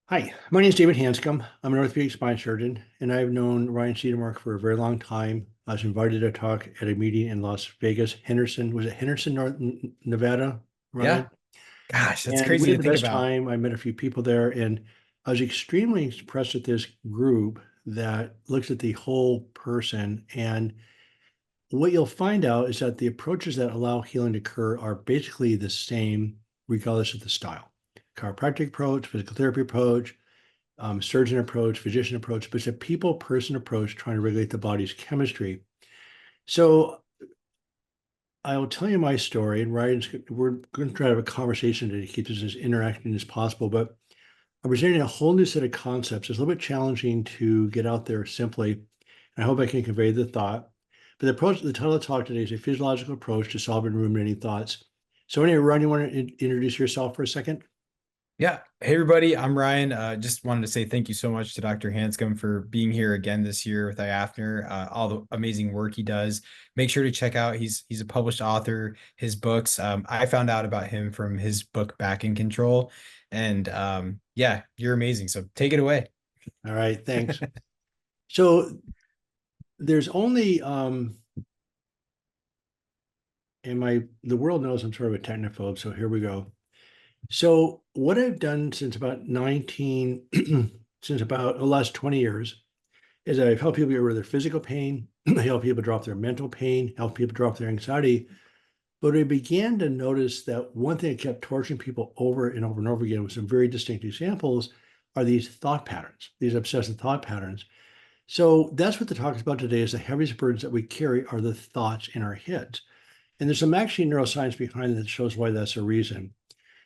Hi, my name is David Hanscom. I'm an orthopedic spine surgeon, and I've known Ryan Cedarmark for a very long time. I was invited to talk at a meeting in Las Vegas, Henderson. Was it Henderson, Nevada, Yeah. Ryan? Gosh, that's And we crazy had to the think best about. time. I met a few people there, and I was extremely impressed with this group that looks at the whole person. And what you'll find out is that the approaches that allow healing to occur are basically the same, regardless of the style. Chiropractic approach, physical therapy approach, surgeon approach, physician approach, but it's a people person approach trying to regulate the body's chemistry. So I will tell you my story, and Ryan's, we're going to try to have a conversation to keep this as interacting as possible. But I'm presenting a whole new set of concepts. It's a little bit challenging to get out there simply, and I hope I can convey the thought. But the title of the talk today is a physiological approach to solving ruminating thoughts. So anyway, Ryan, you want to introduce yourself for a second? Yeah. Hey, everybody. I'm Ryan. Just wanted to say thank you so much to Dr. Hanscom for being here again this year with IAFNR, all the amazing work he does. Make sure to check out, he's a published author, his books. I found out about him from his book Back in Control. And yeah, you're amazing. So take it away. All right, thanks. So there's only and the world knows I'm sort of a technophobe, so here we go. So what I've done since about 19, since about the last 20 years, is I've helped people get rid of their physical pain, I help people drop their mental pain, help people drop their anxiety. But I began to notice that one thing that kept torturing people over and over and over again with some very distinct examples are these thought patterns, these obsessive thought patterns. So that's what the talk is about today is the heaviest burdens that we carry are the thoughts in our heads. And there's some actually neuroscience behind it that shows why that's a reason.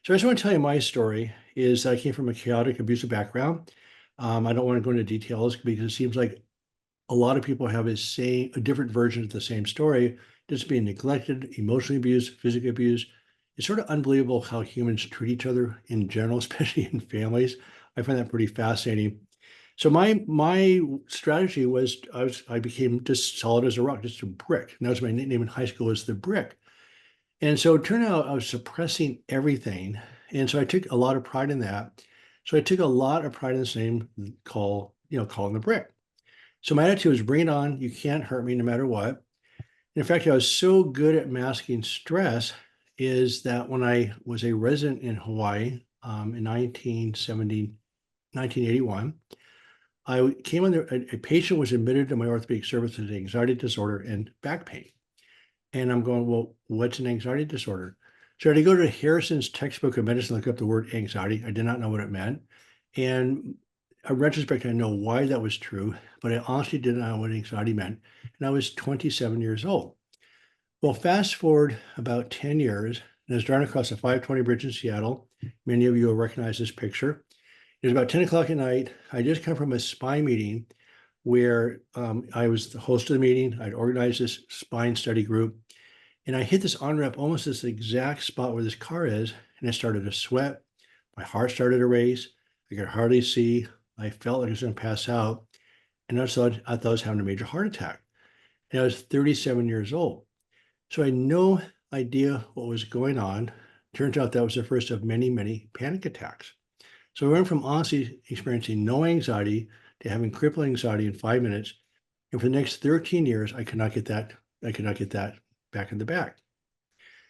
So I just want to tell you my story is that I came from a chaotic, abusive background. I don't want to go into details because it seems like a lot of people have a different version of the same story, just being neglected, emotionally abused, physically abused. It's sort of unbelievable how humans treat each other in general, especially in families. I find that pretty fascinating. So my strategy was I became just solid as a rock, just a brick. And that was my nickname in high school was the brick. And so it turned out I was suppressing everything. And so I took a lot of pride in that. So I took a lot of pride in this name calling the brick. So my attitude was bring it on. You can't hurt me no matter what. In fact, I was so good at masking stress is that when I was a resident in Hawaii in 1981, I came under a patient was admitted to my orthopedic service with anxiety disorder and back pain. And I'm going, well, what's an anxiety disorder? So I had to go to Harrison's textbook of medicine, look up the word anxiety. I did not know what it meant. And in retrospect, I know why that was true, but I honestly didn't know what anxiety meant. And I was 27 years old. Well, fast forward about 10 years, and I was driving across the 520 bridge in Seattle. Many of you will recognize this picture. It was about 10 o'clock at night. I just come from a spine meeting where I was the host of the meeting. I'd organized this spine study group. And I hit this on ramp almost this exact spot where this car is. And I started to sweat. My heart started to race. I could hardly see. I felt like I was going to pass out. And I thought I was having a major heart attack. And I was 37 years old. So I had no idea what was going on. Turns out that was the first of many, many panic attacks. So I went from honestly experiencing no anxiety to having crippling anxiety in 5 minutes. And for the next 13 years, I could not get that. I could not get that back in the back.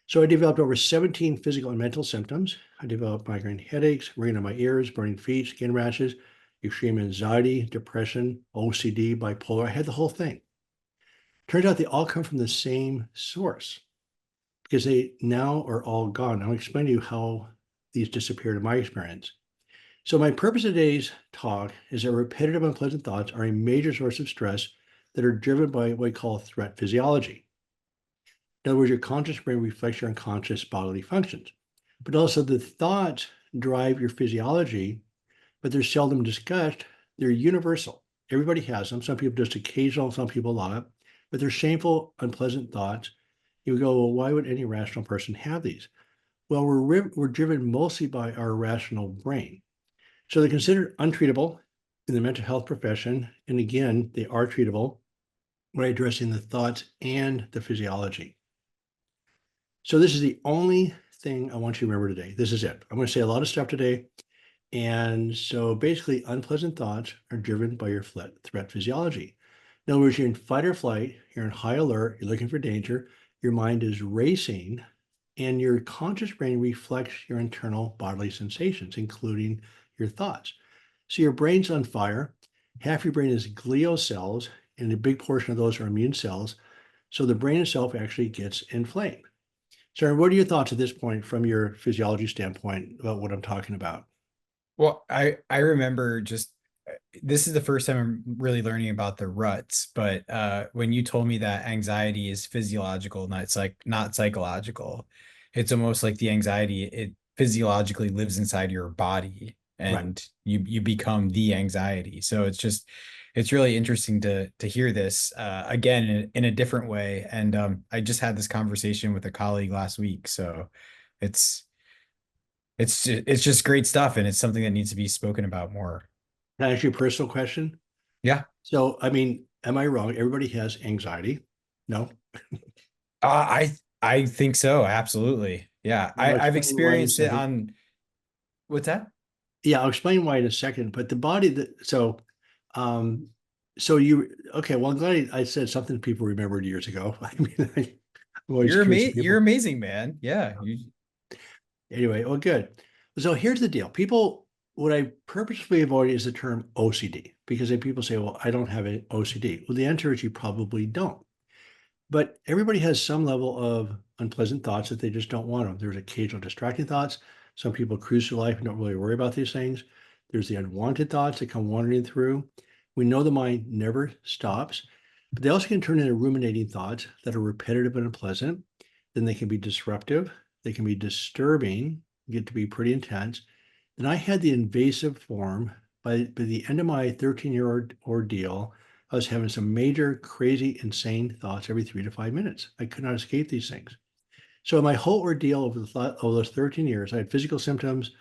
So I developed over 17 physical and mental symptoms. I developed migraine headaches, ringing in my ears, burning feet, skin rashes, extreme anxiety, depression, OCD, bipolar. I had the whole thing. Turns out they all come from the same source because they now are all gone. I'll explain to you how these disappeared in my experience. So my purpose of today's talk is that repetitive unpleasant thoughts are a major source of stress that are driven by what we call threat physiology. In other words, your conscious brain reflects your unconscious bodily functions. But also the thoughts drive your physiology, but they're seldom discussed. They're universal. Everybody has them. Some people just occasional, some people a lot, but they're shameful, unpleasant thoughts. You go, well, why would any rational person have these? Well, we're driven mostly by our rational brain. So they're considered untreatable in the mental health profession. And again, they are treatable by addressing the thoughts and the physiology. So this is the only thing I want you to remember today. This is it. I'm going to say a lot of stuff today. And so basically, unpleasant thoughts are driven by your threat physiology. In other words, you're in fight or flight, you're in high alert, you're looking for danger, your mind is racing, and your conscious brain reflects your internal bodily sensations, including your thoughts. So your brain's on fire. Half your brain is glial cells, and a big portion of those are immune cells. So the brain itself actually gets inflamed. So, what are your thoughts at this point from your physiology standpoint about what I'm talking about? Well, I remember just this is the first time I'm really learning about the ruts, but when you told me that anxiety is physiological, not it's like not psychological, it's almost like the anxiety, it physiologically lives inside your body Right. and you become the anxiety. So it's really interesting to hear this again in a different way. And I just had this conversation with a colleague last week. So it's it's just great stuff, and it's something that needs to be spoken about more. Can I ask you a personal question? Yeah. So, I mean, am I wrong? Everybody has anxiety. No. I think so. Absolutely. Yeah. I'll I've explain why in a experienced it second. on what's that? Yeah, I'll explain why in a second. But the body that um, so you okay? Well, I'm glad I said something people remembered years ago. I mean, I'm always curious if You're people. amazing, man. Yeah. Anyway, well, good. So here's the deal. People, what I purposefully avoid is the term OCD because then people say, well, I don't have an OCD. Well, the answer is you probably don't. But everybody has some level of unpleasant thoughts that they just don't want them. There's occasional distracting thoughts. Some people cruise through life and don't really worry about these things. There's the unwanted thoughts that come wandering through. We know the mind never stops, but they also can turn into ruminating thoughts that are repetitive and unpleasant. Then they can be disruptive. They can be disturbing, get to be pretty intense. Then I had the invasive form. By the end of my 13-year ordeal, I was having some major, crazy, insane thoughts every 3 to 5 minutes. I could not escape these things. So my whole ordeal over those 13 years, I had physical symptoms,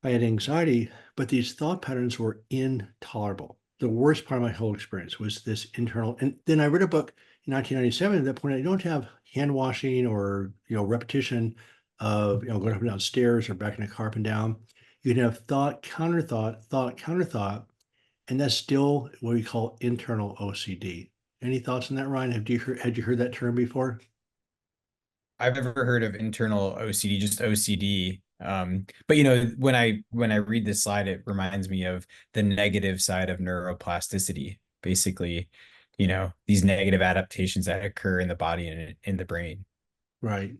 I had anxiety, but these thought patterns were intolerable. The worst part of my whole experience was this internal. And then I read a book in 1997 that pointed out you don't have hand washing or repetition of going up and down stairs or backing a car up and down. You can have thought, counter thought, thought, counter thought, and that's still what we call internal OCD. Any thoughts on that, Ryan? Had you heard that term before? I've never heard of internal OCD, just OCD. But when I read this slide, it reminds me of the negative side of neuroplasticity. Basically, these negative adaptations that occur in the body and in the brain. Right.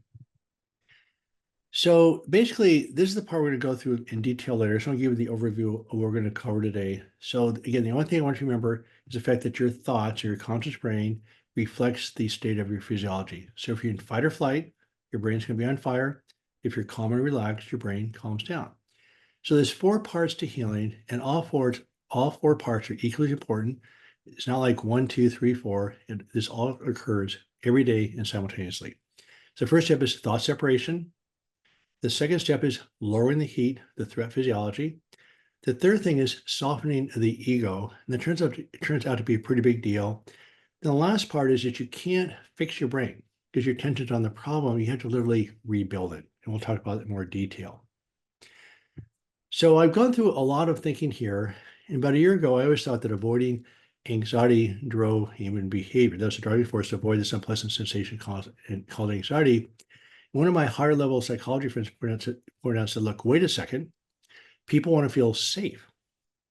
So basically, this is the part we're going to go through in detail later. So I'll give you the overview of what we're going to cover today. So again, the only thing I want you to remember is the fact that your thoughts or your conscious brain reflects the state of your physiology. So if you're in fight or flight, your brain's going to be on fire. If you're calm and relaxed, your brain calms down. So there's four parts to healing, and all four parts are equally important. It's not like one, two, three, four. This all occurs every day and simultaneously. So first step is thought separation. The second step is lowering the heat, the threat physiology. The third thing is softening the ego, and it turns out to be a pretty big deal. The last part is that you can't fix your brain because your attention's on the problem. You have to literally rebuild it, and we'll talk about it in more detail. So I've gone through a lot of thinking here. And about a year ago, I always thought that avoiding anxiety drove human behavior. That's the driving force to avoid this unpleasant sensation called anxiety. One of my higher level psychology friends pointed out, said, look, wait a second. People want to feel safe.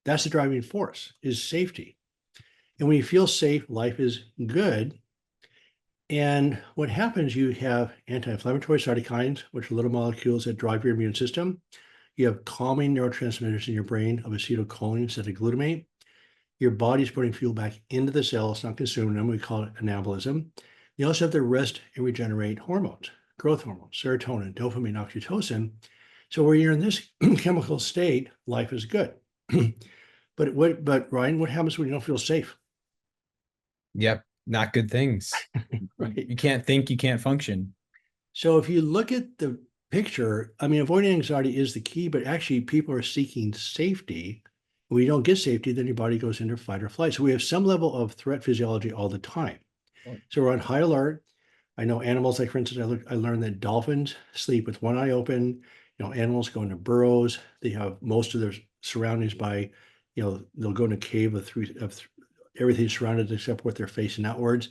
That's the driving force is safety. And when you feel safe, life is good. And what happens, you have anti-inflammatory cytokines, which are little molecules that drive your immune system. You have calming neurotransmitters in your brain of acetylcholine instead of glutamate. Your body's putting fuel back into the cells, not consuming them. We call it anabolism. You also have to rest and regenerate hormones, growth hormones, serotonin, dopamine, oxytocin. So when you're in this chemical state, life is good. But Ryan, what happens when you don't feel safe? Yep, not good things. Right. You can't think, you can't function. So if you look at the picture, I mean, avoiding anxiety is the key, but actually people are seeking safety. When you don't get safety, then your body goes into fight or flight. So we have some level of threat physiology all the time. So we're on high alert. I know animals, like for instance, I learned that dolphins sleep with one eye open Animals go into burrows. They have most of their surroundings by, they'll go in a cave of everything surrounded except what they're facing outwards.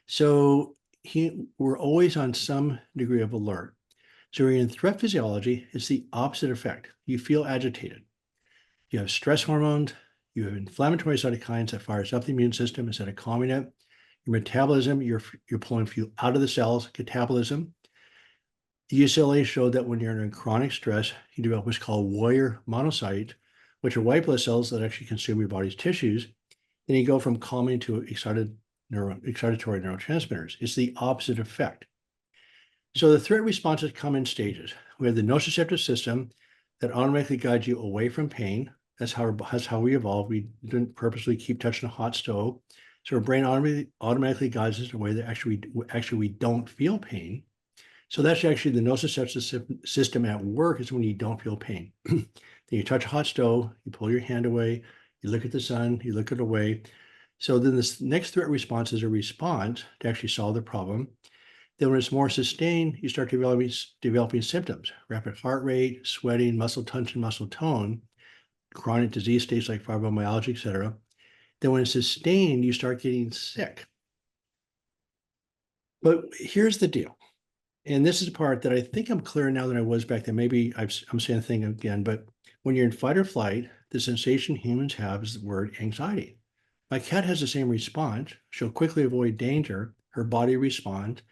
So we're always on some degree of alert. So in threat physiology, it's the opposite effect. You feel agitated. You have stress hormones. You have inflammatory cytokines that fires up the immune system instead of calming it. Your metabolism, you're pulling fuel out of the cells, catabolism. UCLA showed that when you're under chronic stress, you develop what's called warrior monocytes, which are white blood cells that actually consume your body's tissues. Then you go from calming to excitatory neurotransmitters. It's the opposite effect. So the threat responses come in stages. We have the nociceptive system that automatically guides you away from pain. That's how we evolved. We didn't purposely keep touching a hot stove. So our brain automatically guides us in a way that actually we don't feel pain. So that's actually the nociceptive system at work is when you don't feel pain. Then you touch a hot stove, you pull your hand away, you look at the sun, you look it away. So then this next threat response is a response to actually solve the problem. Then when it's more sustained, you start developing symptoms, rapid heart rate, sweating, muscle tension, muscle tone, chronic disease states like fibromyalgia, et cetera. Then when it's sustained, you start getting sick. But here's the deal. And this is the part that I think I'm clearer now than I was back then. Maybe I'm saying the thing again, but when you're in fight or flight, the sensation humans have is the word anxiety. My cat has the same response. She'll quickly avoid danger. Her body responds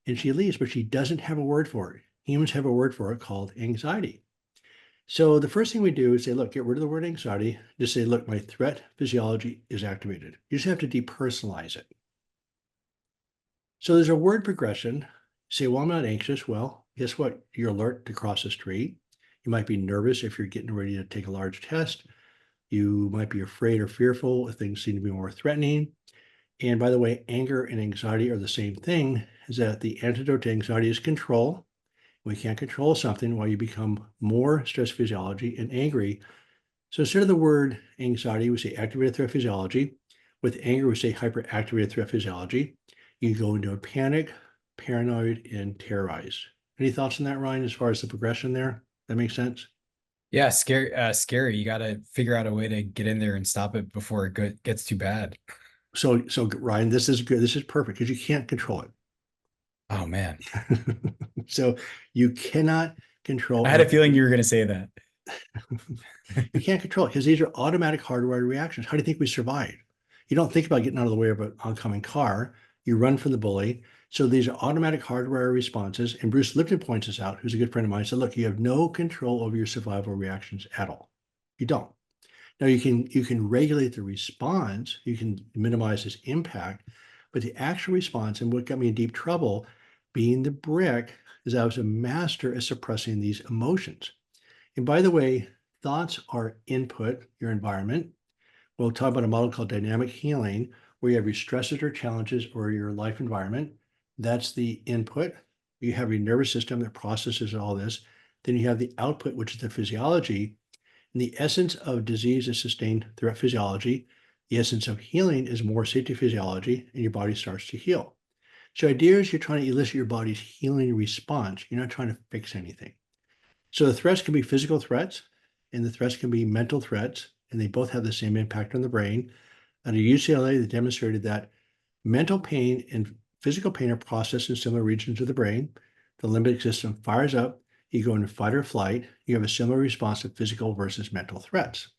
and she leaves, but she doesn't have a word for it. Humans have a word for it called anxiety. So the first thing we do is say, look, get rid of the word anxiety. Just say, look, my threat physiology is activated. You just have to depersonalize it. So there's a word progression. Say, well, I'm not anxious. Well, guess what? You're alert to cross the street. You might be nervous if you're getting ready to take a large test. You might be afraid or fearful if things seem to be more threatening. And by the way, anger and anxiety are the same thing, is that the antidote to anxiety is control. We can't control something while you become more stress physiology and angry. So instead of the word anxiety, we say activated threat physiology. With anger, we say hyperactivated threat physiology. You go into a panic, paranoid, and terrorized. Any thoughts on that, Ryan, as far as the progression there? That makes sense? Yeah, scary. You got to figure out a way to get in there and stop it before it gets too bad. So Ryan, this is good. This is perfect because you can't control it. Oh man, So you cannot control I had a feeling you were going to say that. you can't control it because these are automatic hardwired reactions. How do you think we survive? You don't think about getting out of the way of an oncoming car. You run from the bully. So these are automatic hardware responses. And Bruce Lipton points this out, who's a good friend of mine, said, look, you have no control over your survival reactions at all. You don't. Now you can regulate the response, you can minimize its impact, but the actual response, and what got me in deep trouble being the brick, is I was a master at suppressing these emotions. And by the way, thoughts are input, your environment. We'll talk about a model called dynamic healing, where you have your stresses or challenges or your life environment. That's the input. You have your nervous system that processes all this. Then you have the output, which is the physiology. And the essence of disease is sustained threat physiology. The essence of healing is more safety physiology, and your body starts to heal. So, idea is you're trying to elicit your body's healing response. You're not trying to fix anything. So, the threats can be physical threats, and the threats can be mental threats, and they both have the same impact on the brain. At UCLA, they demonstrated that mental pain and physical pain are processed in similar regions of the brain. The limbic system fires up. You go into fight or flight. You have a similar response to physical versus mental threats.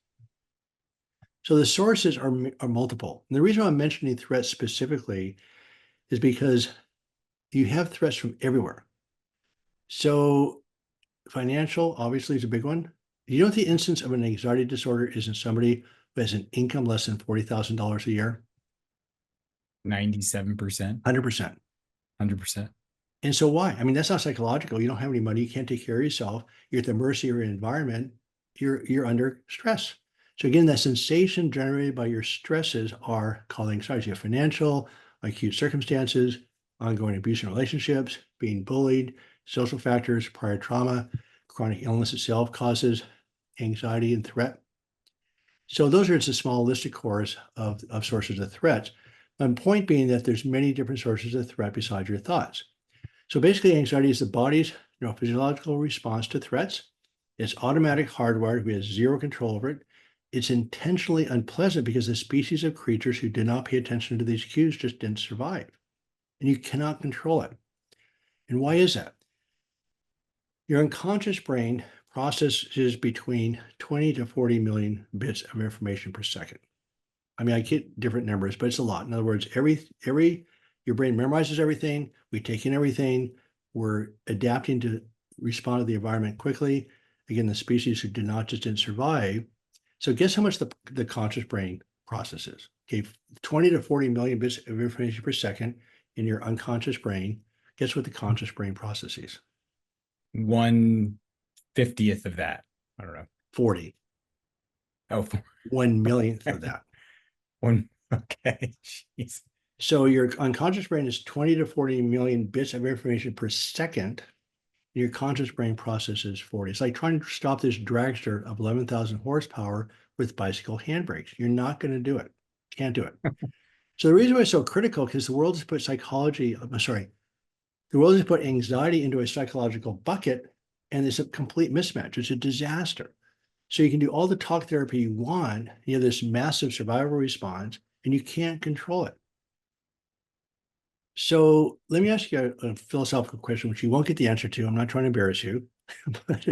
So the sources are multiple. And the reason I'm mentioning threats specifically is because you have threats from everywhere. So financial obviously is a big one. You know what the instance of an anxiety disorder is in somebody who has an income less than $40,000 a year? 97%, 100%. 100%. And so why? I mean, that's not psychological. You don't have any money. You can't take care of yourself. You're at the mercy of your environment. You're under stress. So again, that sensation generated by your stresses are called anxiety. You have financial, acute circumstances, ongoing abuse in relationships, being bullied, social factors, prior trauma, chronic illness itself causes anxiety and threat. So those are just a small list of cores of sources of threats. My point being that there's many different sources of threat besides your thoughts. So basically, anxiety is the body's neurophysiological response to threats. It's automatic hardwired. We have zero control over it. It's intentionally unpleasant because the species of creatures who did not pay attention to these cues just didn't survive. And you cannot control it. And why is that? Your unconscious brain processes between 20 to 40 million bits of information per second. I mean, I get different numbers, but it's a lot. In other words, your brain memorizes everything. We take in everything. We're adapting to respond to the environment quickly. Again, the species who didn't survive. So guess how much the conscious brain processes? Okay, 20 to 40 million bits of information per second in your unconscious brain. Guess what the conscious brain processes? 1/50th of that. I don't know. 40. Oh, 1 millionth of that. one. Okay. Jeez. So your unconscious brain is 20 to 40 million bits of information per second. Your conscious brain processes 40. It's like trying to stop this dragster of 11,000 horsepower with bicycle handbrakes. You're not going to do it. Can't do it. So the reason why it's so critical, because the world has put the world has put anxiety into a psychological bucket, and it's a complete mismatch. It's a disaster. So you can do all the talk therapy you want. You have this massive survival response, and you can't control it. So let me ask you a philosophical question, which you won't get the answer to. I'm not trying to embarrass you. But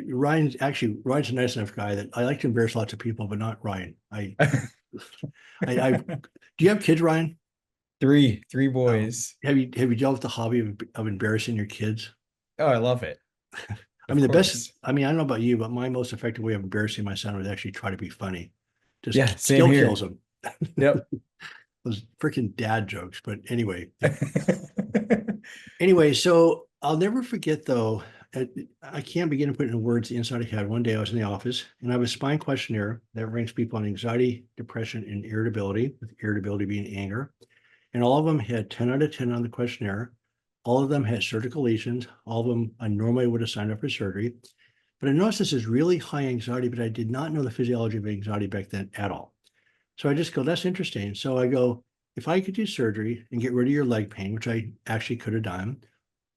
Ryan's a nice enough guy that I like to embarrass lots of people, but not Ryan. Do you have kids, Ryan? Three boys. Have you dealt with the hobby of embarrassing your kids? Oh, I love it. I mean, the best, I mean, I don't know about you, but my most effective way of embarrassing my son was actually try to be funny. Just Yeah, same skill here. kills him. Yep. Those freaking dad jokes. But anyway, so I'll never forget though, I can't begin to put into words the insight I had. One day I was in the office and I have a spine questionnaire that ranks people on anxiety, depression, and irritability, with irritability being anger. And all of them had 10 out of 10 on the questionnaire. All of them had surgical lesions. All of them, I normally would have signed up for surgery. But I noticed this is really high anxiety, but I did not know the physiology of anxiety back then at all. So I just go, that's interesting. So I go, if I could do surgery and get rid of your leg pain, which I actually could have done,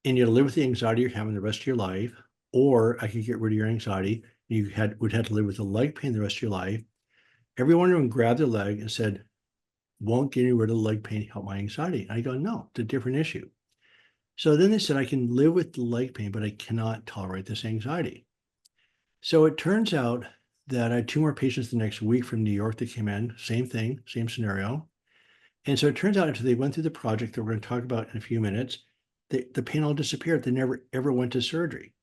and you live with the anxiety you're having the rest of your life, or I could get rid of your anxiety, you would have to live with the leg pain the rest of your life. Everyone would grab their leg and said, won't getting rid of the leg pain help my anxiety? I go, no, it's a different issue. So then they said, I can live with the leg pain, but I cannot tolerate this anxiety. So it turns out that I had 2 more patients the next week from New York that came in, same thing, same scenario. And so it turns out after they went through the project that we're going to talk about in a few minutes, the pain all disappeared. They never, ever went to surgery.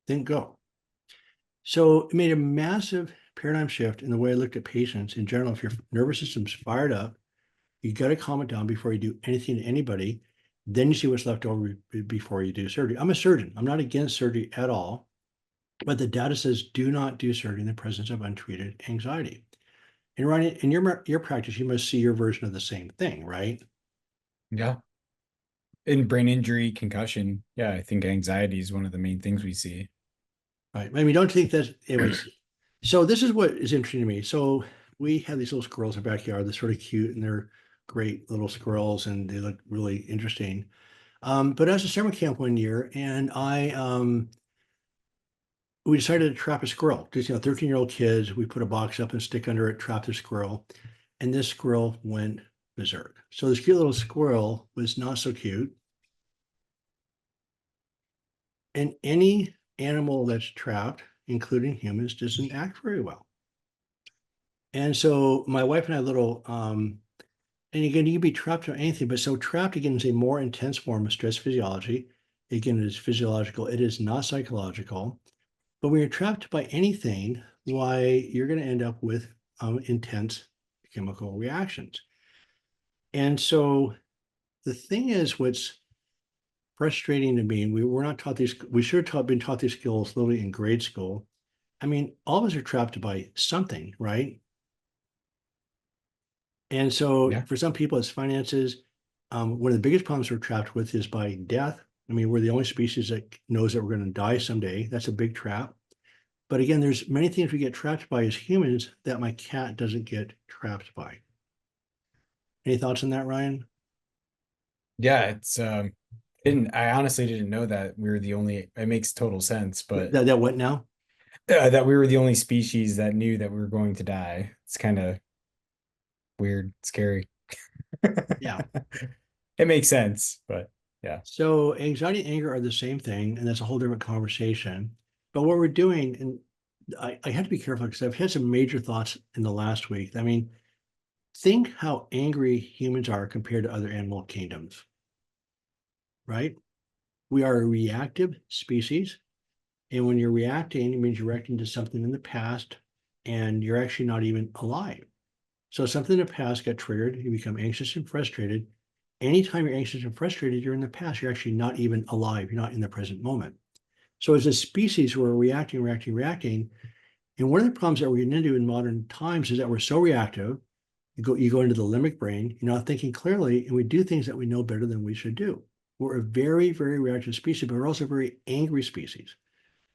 Didn't go. So it made a massive paradigm shift in the way I looked at patients in general. If your nervous system's fired up, you got to calm it down before you do anything to anybody. Then you see what's left over before you do surgery. I'm a surgeon. I'm not against surgery at all, but the data says do not do surgery in the presence of untreated anxiety. And Ryan, in your practice, you must see your version of the same thing, right? Yeah. In brain injury, concussion. Yeah, I think anxiety is one of the main things we see. Right. I mean, don't think that, anyways. So this is what is interesting to me. So we have these little squirrels in the backyard. They're sort of cute and they're great little squirrels and they look really interesting. But I was at summer camp one year and we decided to trap a squirrel. Just, 13-year-old kids, we put a box up and stick under it, trap the squirrel. And this squirrel went berserk. So this cute little squirrel was not so cute. And any animal that's trapped, including humans, doesn't act very well. And so my wife and I and again, you can be trapped or anything, but so trapped again is a more intense form of stress physiology. Again, it is physiological, it is not psychological. But when you're trapped by anything, why you're going to end up with intense chemical reactions. And so the thing is, what's frustrating to me, we were not taught these, we should have been taught these skills literally in grade school. I mean, all of us are trapped by something, right? And so Yeah. for some people, it's finances. One of the biggest problems we're trapped with is by death. I mean, we're the only species that knows that we're going to die someday. That's a big trap. But again, there's many things we get trapped by as humans that my cat doesn't get trapped by. Any thoughts on that, Ryan? Yeah, I honestly didn't know that we were the only, it makes total sense, but That what now? that we were the only species that knew that we were going to die. It's kind of weird, scary. Yeah. It makes sense, but yeah. So anxiety and anger are the same thing, and that's a whole different conversation. But what we're doing, and I had to be careful because I've had some major thoughts in the last week. I mean, think how angry humans are compared to other animal kingdoms, right? We are a reactive species. And when you're reacting, it means you're reacting to something in the past and you're actually not even alive. So something in the past got triggered, you become anxious and frustrated. Anytime you're anxious and frustrated, you're in the past, you're actually not even alive, you're not in the present moment. So as a species, we're reacting, reacting, reacting. And one of the problems that we're getting into in modern times is that we're so reactive. You go into the limbic brain, you're not thinking clearly, and we do things that we know better than we should do. We're a very, very reactive species, but we're also a very angry species.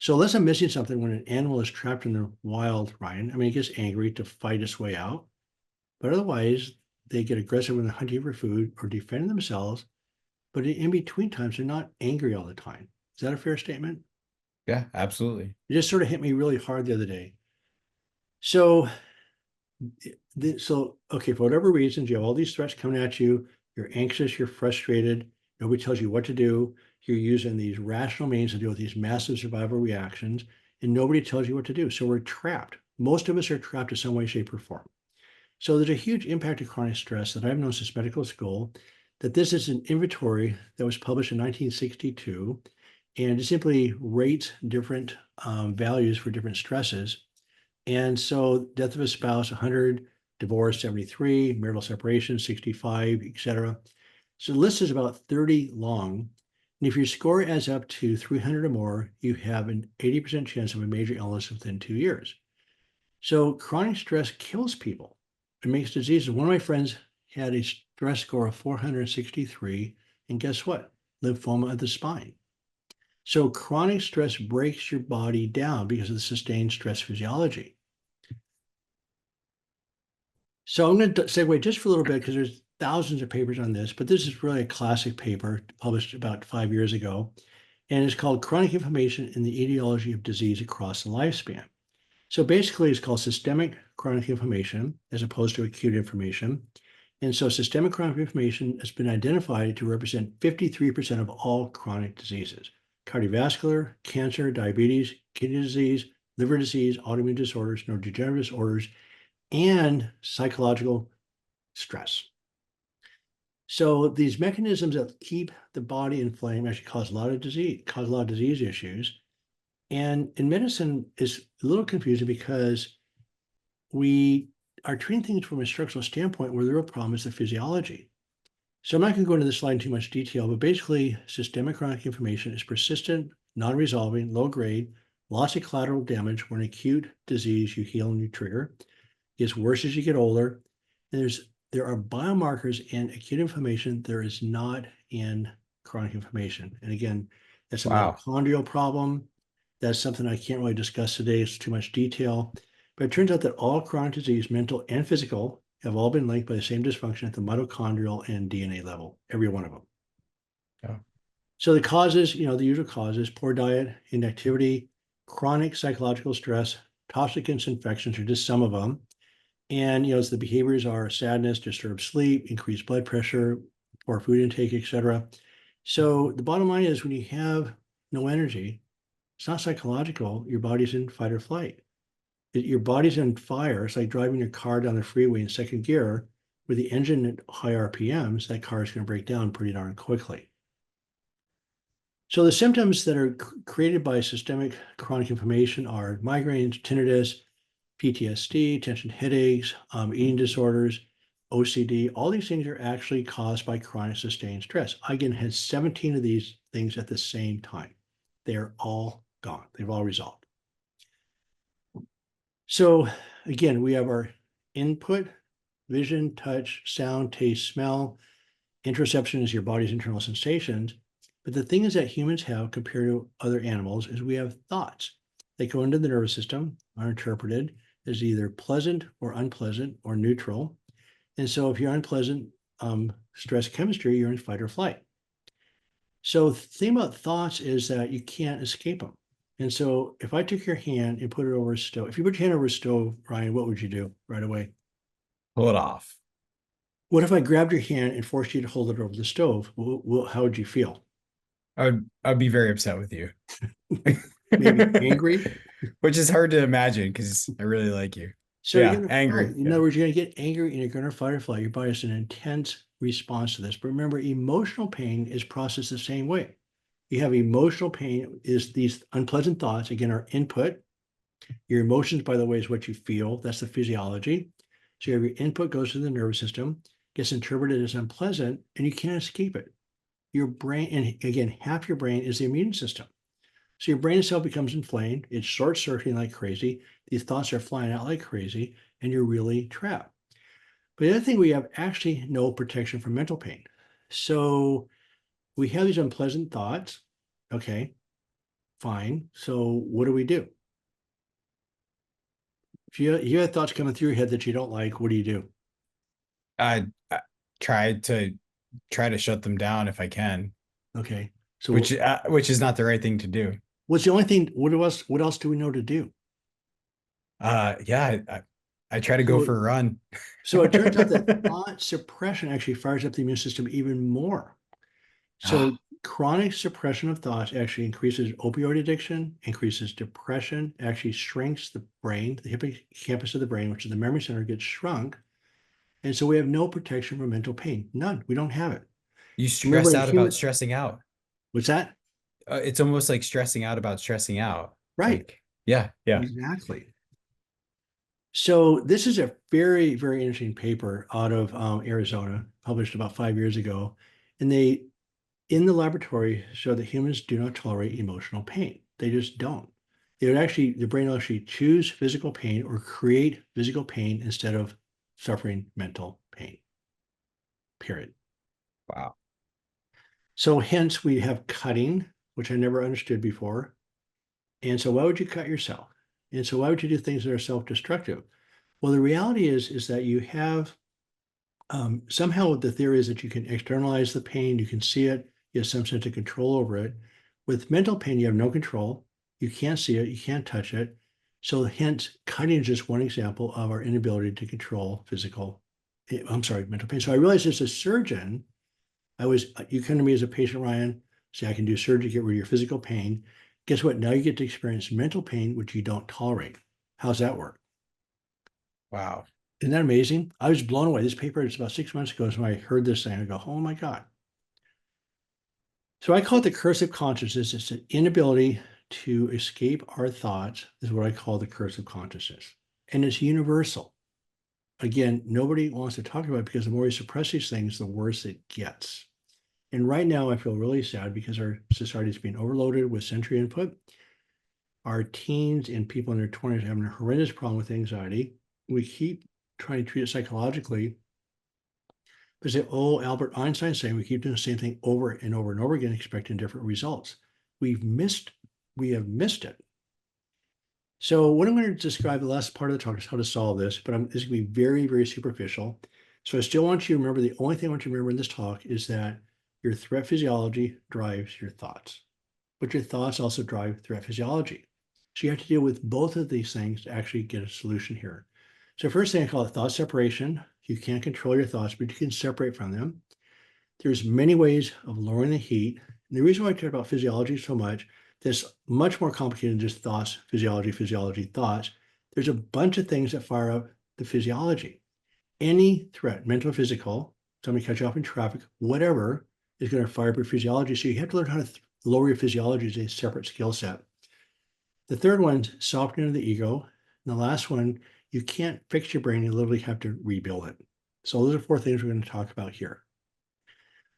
So unless I'm missing something, when an animal is trapped in the wild, Ryan, I mean, it gets angry to fight its way out, but otherwise they get aggressive when they're hunting for food or defending themselves. But in between times, they're not angry all the time. Is that a fair statement? Yeah, absolutely. It just sort of hit me really hard the other day. So, okay, for whatever reasons, you have all these threats coming at you. You're anxious, you're frustrated. Nobody tells you what to do. You're using these rational means to deal with these massive survival reactions, and nobody tells you what to do. So we're trapped. Most of us are trapped in some way, shape, or form. So there's a huge impact of chronic stress that I've known since medical school. That this is an inventory that was published in 1962, and it simply rates different values for different stresses. And so death of a spouse, 100, divorce, 73, marital separation, 65, etc. So the list is about 30 long. And if your score adds up to 300 or more, you have an 80% chance of a major illness within 2 years. So chronic stress kills people. It makes diseases. One of my friends had a stress score of 463, and guess what? Lymphoma of the spine. So chronic stress breaks your body down because of the sustained stress physiology. So I'm going to segue just for a little bit because there's thousands of papers on this, but this is really a classic paper published about 5 years ago, and it's called Chronic Inflammation and the Etiology of Disease Across the Lifespan. So basically, it's called systemic chronic inflammation as opposed to acute inflammation. And so systemic chronic inflammation has been identified to represent 53% of all chronic diseases: cardiovascular, cancer, diabetes, kidney disease, liver disease, autoimmune disorders, neurodegenerative disorders, and psychological stress. So these mechanisms that keep the body inflamed actually cause a lot of disease issues. And in medicine, it's a little confusing because we are treating things from a structural standpoint where the real problem is the physiology. So I'm not going to go into this slide in too much detail, but basically, systemic chronic inflammation is persistent, non-resolving, low grade, loss of collateral damage where an acute disease you heal and you trigger. It gets worse as you get older. And there are biomarkers in acute inflammation there is not in chronic inflammation. And again, that's a Wow. mitochondrial problem. That's something I can't really discuss today. It's too much detail. But it turns out that all chronic disease, mental and physical, have all been linked by the same dysfunction at the mitochondrial and DNA level, every one of them. Yeah. So the causes, the usual causes: poor diet, inactivity, chronic psychological stress, toxic infections are just some of them. And so the behaviors are sadness, disturbed sleep, increased blood pressure, poor food intake, etc. So the bottom line is when you have no energy, it's not psychological. Your body's in fight or flight. Your body's on fire. It's like driving your car down the freeway in second gear with the engine at high RPMs. That car is going to break down pretty darn quickly. So the symptoms that are created by systemic chronic inflammation are migraines, tinnitus, PTSD, tension headaches, eating disorders, OCD. All these things are actually caused by chronic sustained stress. I again had 17 of these things at the same time. They're all gone. They've all resolved. So again, we have our input: vision, touch, sound, taste, smell. Interoception is your body's internal sensations. But the thing is that humans have compared to other animals is we have thoughts. They go into the nervous system, are interpreted as either pleasant or unpleasant or neutral. And so if you're unpleasant stress chemistry, you're in fight or flight. So the thing about thoughts is that you can't escape them. And so if I took your hand and put it over a stove, if you put your hand over a stove, Ryan, what would you do right away? Pull it off. What if I grabbed your hand and forced you to hold it over the stove? How would you feel? I'd be very upset with you. Maybe angry? Which is hard to imagine because I really like you. So you're Yeah, going to angry. fight. In Yeah. other words, you're going to get angry and you're going to fight or flight. Your body has an intense response to this. But remember, emotional pain is processed the same way. You have emotional pain is these unpleasant thoughts, again, are input. Your emotions, by the way, is what you feel. That's the physiology. So you have your input goes to the nervous system, gets interpreted as unpleasant, and you can't escape it. Your brain, and again, half your brain is the immune system. So your brain itself becomes inflamed. It's short circuiting like crazy. These thoughts are flying out like crazy, and you're really trapped. But the other thing, we have actually no protection from mental pain. So we have these unpleasant thoughts. Okay, fine. So what do we do? If you have thoughts coming through your head that you don't like, what do you do? I try to shut them down if I can, Okay. So which is not the right thing to do. what's the only thing? What else do we know to do? Yeah, I try to go So for a run. so it turns out that thought suppression actually fires up the immune system even more. So Ah, chronic suppression of thoughts actually increases opioid addiction, increases depression, actually shrinks the brain, the hippocampus of the brain, which is the memory center, gets shrunk. And so we have no protection from mental pain. None. We don't have it. you Remember, stress in out about human, stressing out. what's that? It's almost like stressing out about stressing out. Right. Like, yeah, yeah. Exactly. So this is a very, very interesting paper out of Arizona, published about 5 years ago. And they, in the laboratory, show that humans do not tolerate emotional pain. They just don't. The brain will actually choose physical pain or create physical pain instead of suffering mental pain, period. Wow. So hence we have cutting, which I never understood before. And so why would you cut yourself? And so why would you do things that are self-destructive? Well, the reality is that you have somehow the theory is that you can externalize the pain, you can see it, you have some sense of control over it. With mental pain, you have no control. You can't see it, you can't touch it. So hence, cutting is just one example of our inability to control mental pain. So I realized as a surgeon, you come to me as a patient, Ryan, say, I can do surgery, get rid of your physical pain. Guess what? Now you get to experience mental pain, which you don't tolerate. How's that work? Wow. Isn't that amazing? I was blown away. This paper is about 6 months ago. So when I heard this thing, I go, oh my God. So I call it the curse of consciousness. It's an inability to escape our thoughts, is what I call the curse of consciousness. And it's universal. Again, nobody wants to talk about it because the more you suppress these things, the worse it gets. And right now, I feel really sad because our society is being overloaded with sensory input. Our teens and people in their 20s are having a horrendous problem with anxiety. We keep trying to treat it psychologically. But say, oh, Albert Einstein saying we keep doing the same thing over and over and over again, expecting different results. We've missed, we have missed it. So what I'm going to describe the last part of the talk is how to solve this, but this is going to be very, very superficial. So I still want you to remember, the only thing I want you to remember in this talk is that your threat physiology drives your thoughts, but your thoughts also drive threat physiology. So you have to deal with both of these things to actually get a solution here. So first thing I call it thought separation. You can't control your thoughts, but you can separate from them. There's many ways of lowering the heat. And the reason why I care about physiology so much, that's much more complicated than just thoughts, physiology, thoughts. There's a bunch of things that fire up the physiology. Any threat, mental or physical, somebody cut you off in traffic, whatever, is going to fire up your physiology. So you have to learn how to lower your physiology as a separate skill set. The third one's softening of the ego. And the last one, you can't fix your brain, you literally have to rebuild it. So those are four things we're going to talk about here.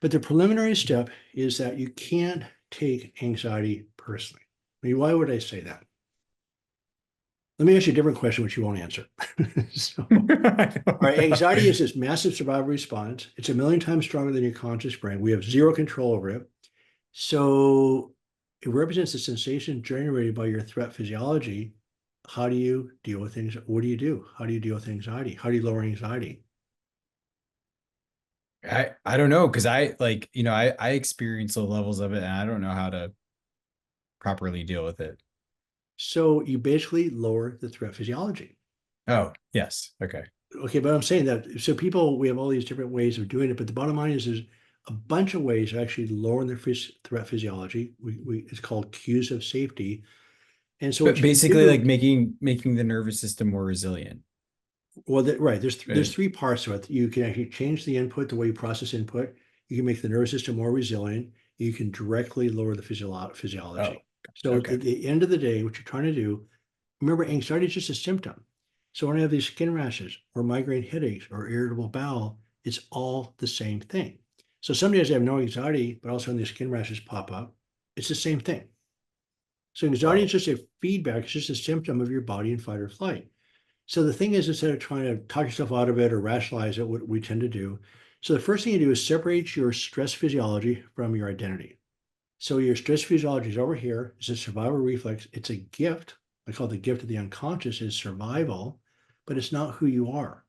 But the preliminary step is that you can't take anxiety personally. I mean, why would I say that? Let me ask you a different question, which you won't answer. All right, anxiety is this massive survival response. It's a million times stronger than your conscious brain. We have zero control over it. So it represents the sensation generated by your threat physiology. How do you deal with things? What do you do? How do you deal with anxiety? How do you lower anxiety? I don't know, because I like, I experience low levels of it and I don't know how to properly deal with it. So you basically lower the threat physiology. Oh, yes. Okay. Okay, but I'm saying that so people, we have all these different ways of doing it, but the bottom line is there's a bunch of ways of actually lowering their threat physiology. It's called cues of safety. And so But what you can basically like do, making the nervous system more resilient. well, right, there's Right. three parts to it. You can actually change the input, the way you process input. You can make the nervous system more resilient. You can directly lower the Oh, physiology. So okay. at the end of the day, what you're trying to do, remember, anxiety is just a symptom. So when I have these skin rashes or migraine headaches or irritable bowel, it's all the same thing. So some days I have no anxiety, but also when these skin rashes pop up, it's the same thing. So anxiety is Oh, just a feedback, it's just a symptom of your body in fight or flight. So the thing is, instead of trying to talk yourself out of it or rationalize it, what we tend to do. So the first thing you do is separate your stress physiology from your identity. So your stress physiology is over here. It's a survival reflex. It's a gift. I call it the gift of the unconscious is survival, but it's not who you are.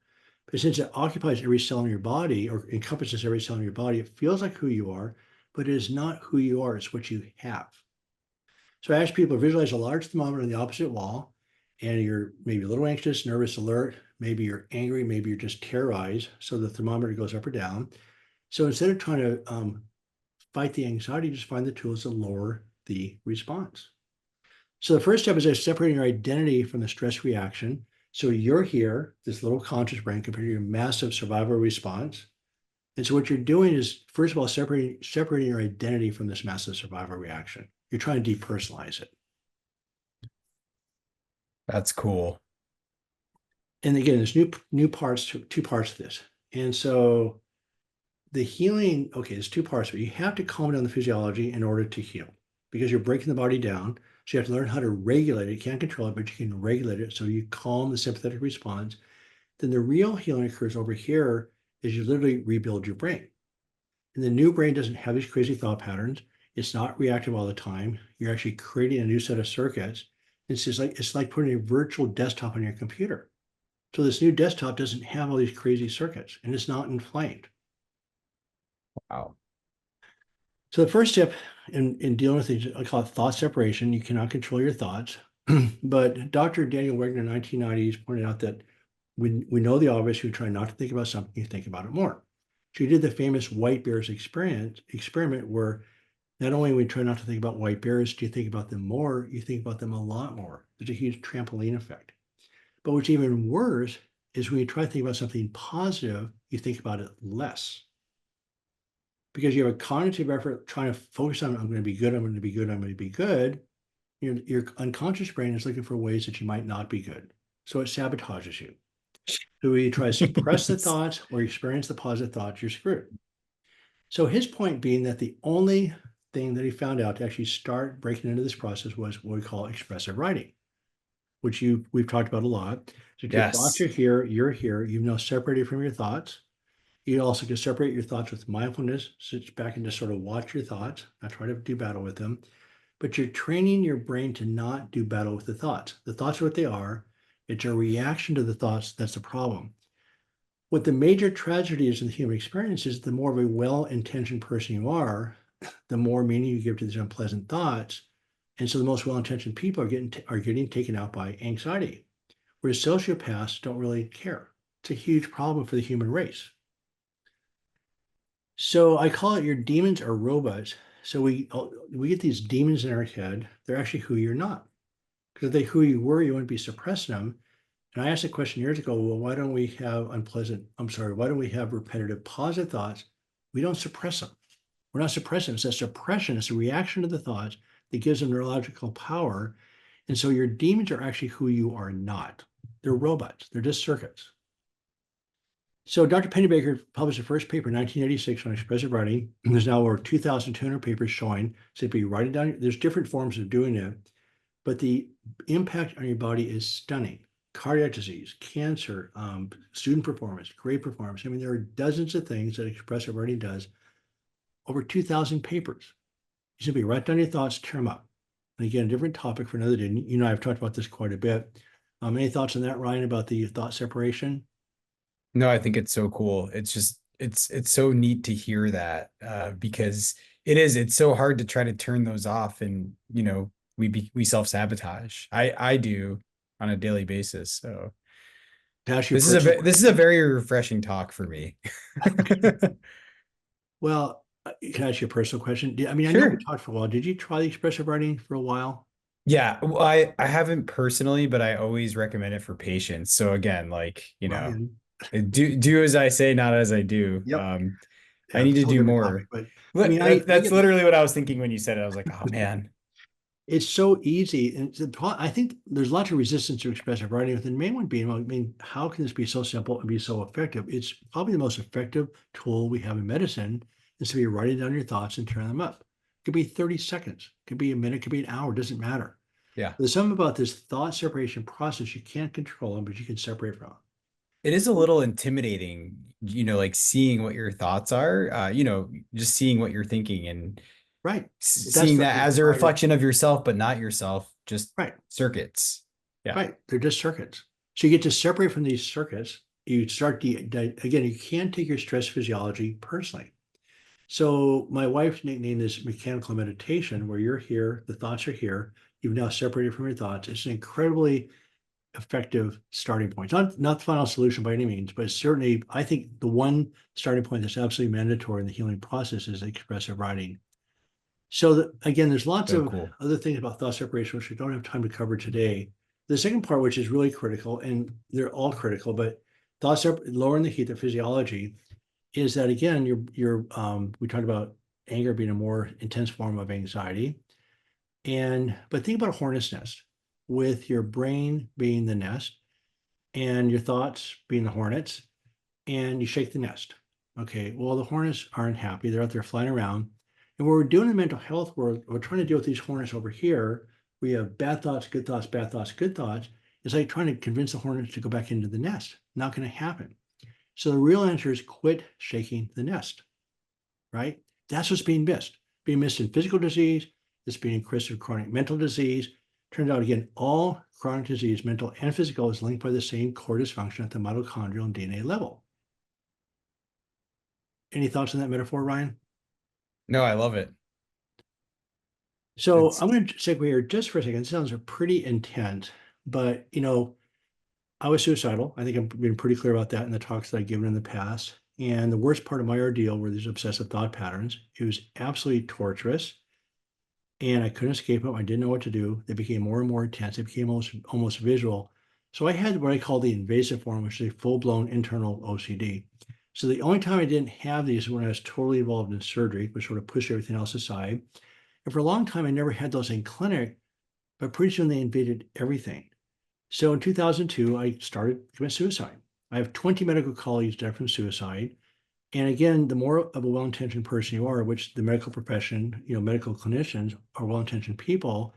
But since it occupies every cell in your body or encompasses every cell in your body, it feels like who you are, but it is not who you are. It's what you have. So I ask people to visualize a large thermometer on the opposite wall, and you're maybe a little anxious, nervous, alert. Maybe you're angry. Maybe you're just terrorized. So the thermometer goes up or down. So instead of trying to fight the anxiety, just find the tools to lower the response. So the first step is separating your identity from the stress reaction. So you're here, this little conscious brain, compared to your massive survival response. And so what you're doing is, first of all, separating your identity from this massive survival reaction. You're trying to depersonalize it. that's cool. And again, there's new parts to two parts to this. And so the healing, okay, there's two parts, but you have to calm down the physiology in order to heal because you're breaking the body down. So you have to learn how to regulate it. You can't control it, but you can regulate it. So you calm the sympathetic response. Then the real healing occurs over here is you literally rebuild your brain. And the new brain doesn't have these crazy thought patterns. It's not reactive all the time. You're actually creating a new set of circuits. It's like putting a virtual desktop on your computer. So this new desktop doesn't have all these crazy circuits and it's not inflamed. Wow. So the first step in dealing with these, I call it thought separation. You cannot control your thoughts. But Dr. Daniel Wegner in the 1990s pointed out that we know the obvious, you try not to think about something, you think about it more. So he did the famous white bears experiment where not only we try not to think about white bears, do you think about them more, you think about them a lot more. There's a huge trampoline effect. But what's even worse is when you try to think about something positive, you think about it less because you have a cognitive effort trying to focus on, I'm going to be good, I'm going to be good, I'm going to be good. Your unconscious brain is looking for ways that you might not be good. So it sabotages you. So when you try to suppress the thoughts or experience the positive thoughts, you're screwed. So his point being that the only thing that he found out to actually start breaking into this process was what we call expressive writing, which we've talked about a lot. So if your thoughts Yes. are here, you've now separated from your thoughts. You also can separate your thoughts with mindfulness, sit back and just sort of watch your thoughts, not try to do battle with them. But you're training your brain to not do battle with the thoughts. The thoughts are what they are. It's a reaction to the thoughts that's the problem. What the major tragedy is in the human experience is the more of a well-intentioned person you are, the more meaning you give to these unpleasant thoughts. And so the most well-intentioned people are getting taken out by anxiety, whereas sociopaths don't really care. It's a huge problem for the human race. So I call it your demons are robots. So we get these demons in our head. They're actually who you're not. Because if they who you were, you wouldn't be suppressing them. And I asked a question years ago, well, why don't we have why don't we have repetitive positive thoughts? We don't suppress them. We're not suppressing. It's a suppression. It's a reaction to the thoughts that gives them neurological power. And so your demons are actually who you are not. They're robots. They're just circuits. So Dr. Pennybaker published the first paper in 1986 on expressive writing. There's now over 2,200 papers showing simply writing down. There's different forms of doing it, but the impact on your body is stunning. Cardiac disease, cancer, student performance, grade performance. I mean, there are dozens of things that expressive writing does. Over 2,000 papers. You simply write down your thoughts, tear them up. And again, a different topic for another day. You know, I've talked about this quite a bit. Any thoughts on that, Ryan, about the thought separation? No, I think it's so cool. it's so neat to hear that, because it's so hard to try to turn those off, and we self-sabotage. I do on a daily basis. So To ask you a personal this is a question. very refreshing talk for me. Well, can I ask you a personal question? I mean, I know we Sure. talked for a while. Did you try the expressive writing for a while? Yeah, well, I haven't personally, but I always recommend it for patients. So again, like, Ryan. do as I say, not as I do. Yep. I Yeah, need to whole do different topic. more. But I Look, mean, I that's get literally what I was thinking when you said it. I was like, oh man. it's so easy. And I think there's lots of resistance to expressive writing, with the main one being, well, I mean, how can this be so simple and be so effective? It's probably the most effective tool we have in medicine is to be writing down your thoughts and turn them up. It could be 30 seconds, it could be a minute, it could be an hour, doesn't matter. Yeah. There's something about this thought separation process. You can't control them, but you can separate from them. It is a little intimidating, like seeing what your thoughts are, just seeing what you're thinking, and Right. But that's seeing the that as a anxiety. reflection of yourself, but not yourself, just Right. circuits. Yeah. Right. They're just circuits. So you get to separate from these circuits. You start again, you can't take your stress physiology personally. So my wife nicknamed this mechanical meditation, where you're here, the thoughts are here. You've now separated from your thoughts. It's an incredibly effective starting point. Not the final solution by any means, but certainly I think the one starting point that's absolutely mandatory in the healing process is expressive writing. So again, there's lots So of cool. other things about thought separation, which we don't have time to cover today. The second part, which is really critical, and they're all critical, but lowering the heat, the physiology, is that again, we talked about anger being a more intense form of anxiety. But think about a hornet's nest, with your brain being the nest and your thoughts being the hornets, and you shake the nest. Okay, well, the hornets aren't happy. They're out there flying around. And what we're doing in mental health, we're trying to deal with these hornets over here. We have bad thoughts, good thoughts, bad thoughts, good thoughts. It's like trying to convince the hornets to go back into the nest. Not going to happen. So the real answer is quit shaking the nest, right? That's what's being missed. Being missed in physical disease, it's being missed in chronic mental disease. Turns out, again, all chronic disease, mental and physical, is linked by the same core dysfunction at the mitochondrial and DNA level. Any thoughts on that metaphor, Ryan? No, I love it. So It's I'm going to segue here just for a second. It sounds pretty intense, but I was suicidal. I think I've been pretty clear about that in the talks that I've given in the past. And the worst part of my ordeal were these obsessive thought patterns. It was absolutely torturous, and I couldn't escape them. I didn't know what to do. They became more and more intense. They became almost visual. So I had what I call the invasive form, which is a full-blown internal OCD. So the only time I didn't have these is when I was totally involved in surgery, which sort of pushed everything else aside. And for a long time, I never had those in clinic, but pretty soon they invaded everything. So in 2002, I started to commit suicide. I have 20 medical colleagues died from suicide. And again, the more of a well-intentioned person you are, which the medical profession, medical clinicians are well-intentioned people,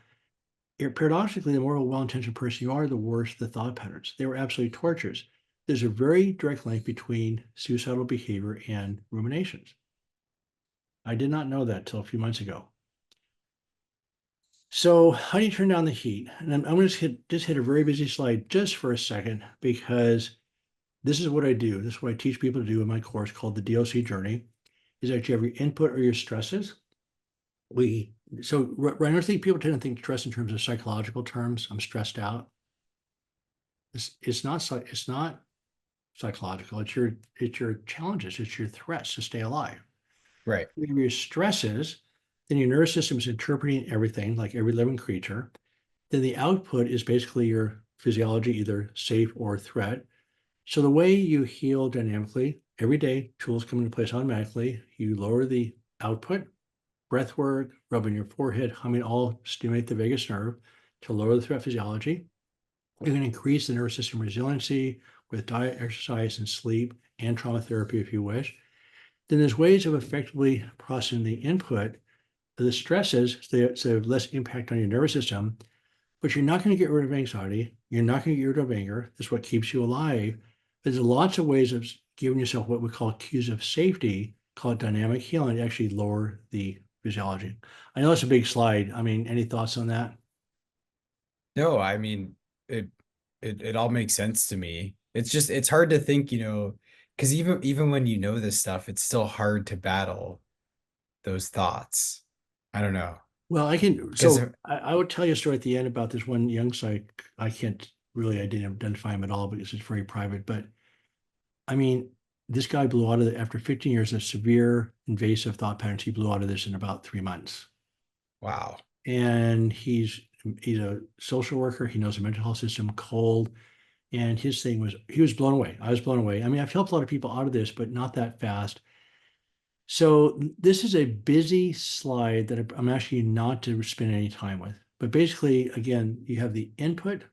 paradoxically, the more of a well-intentioned person you are, the worse the thought patterns. They were absolutely torturous. There's a very direct link between suicidal behavior and ruminations. I did not know that till a few months ago. So how do you turn down the heat? And I'm going to just hit a very busy slide just for a second, because this is what I do. This is what I teach people to do in my course called the DOC Journey. Is that you have your input or your stresses. Right, I think people tend to think stress in terms of psychological terms. I'm stressed out. It's not psychological. It's your challenges. It's your threats to stay alive. right. You have your stresses, then your nervous system is interpreting everything like every living creature. Then the output is basically your physiology, either safe or threat. So the way you heal dynamically every day, tools come into place automatically. You lower the output, breath work, rubbing your forehead, humming, all stimulate the vagus nerve to lower the threat physiology. You can increase the nervous system resiliency with diet, exercise, and sleep, and trauma therapy if you wish. Then there's ways of effectively processing the input, the stresses, so they have less impact on your nervous system, but you're not going to get rid of anxiety. You're not going to get rid of anger. That's what keeps you alive. There's lots of ways of giving yourself what we call cues of safety, call it dynamic healing, to actually lower the physiology. I know it's a big slide. I mean, any thoughts on that? No, I mean it all makes sense to me. It's hard to think, because even when you know this stuff, it's still hard to battle those thoughts. I don't know. Well, Because I would tell you a story at the end about this one young psych. I can't really identify him at all because it's very private, but I mean, this guy blew out of it after 15 years of severe invasive thought patterns. He blew out of this in about 3 months. wow. And he's a social worker. He knows the mental health system cold. And his thing was he was blown away. I was blown away. I mean, I've helped a lot of people out of this, but not that fast. So this is a busy slide that I'm asking you not to spend any time with. But basically, again, you have the input.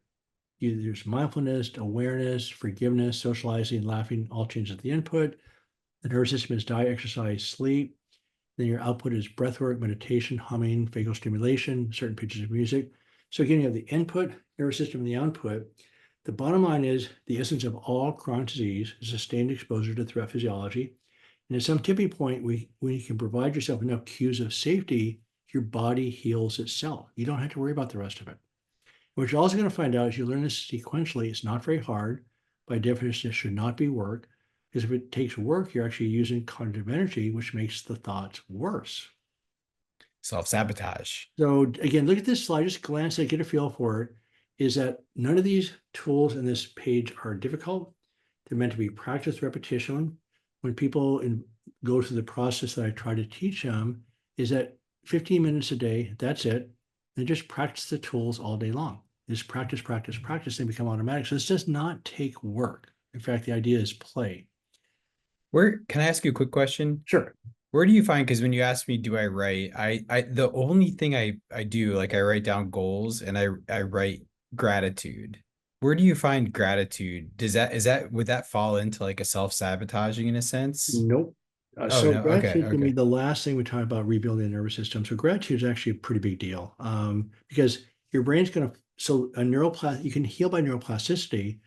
There's mindfulness, awareness, forgiveness, socializing, laughing, all changes at the input. The nervous system is diet, exercise, sleep. Then your output is breath work, meditation, humming, vagal stimulation, certain pitches of music. So again, you have the input, nervous system, and the output. The bottom line is the essence of all chronic disease is sustained exposure to threat physiology. And at some tipping point, when you can provide yourself enough cues of safety, your body heals itself. You don't have to worry about the rest of it. What you're also going to find out is you learn this sequentially. It's not very hard. By definition, it should not be work. Because if it takes work, you're actually using cognitive energy, which makes the thoughts worse. Self-sabotage. So again, look at this slide, just glance at it, get a feel for it, is that none of these tools in this page are difficult. They're meant to be practice repetition. When people go through the process that I try to teach them, is that 15 minutes a day, that's it. And just practice the tools all day long. Just practice, practice, practice, they become automatic. So this does not take work. In fact, the idea is play. Where can I ask you a quick question? Sure. Where do you find, because when you ask me, do I write? I the only thing I do, like I write down goals and I write gratitude. Where do you find gratitude? Would that fall into like a self-sabotaging in a sense? Nope. Oh So no. Okay. gratitude is going to be Okay. the last thing we talk about rebuilding the nervous system. So gratitude is actually a pretty big deal because your brain's going to, so you can heal by neuroplasticity.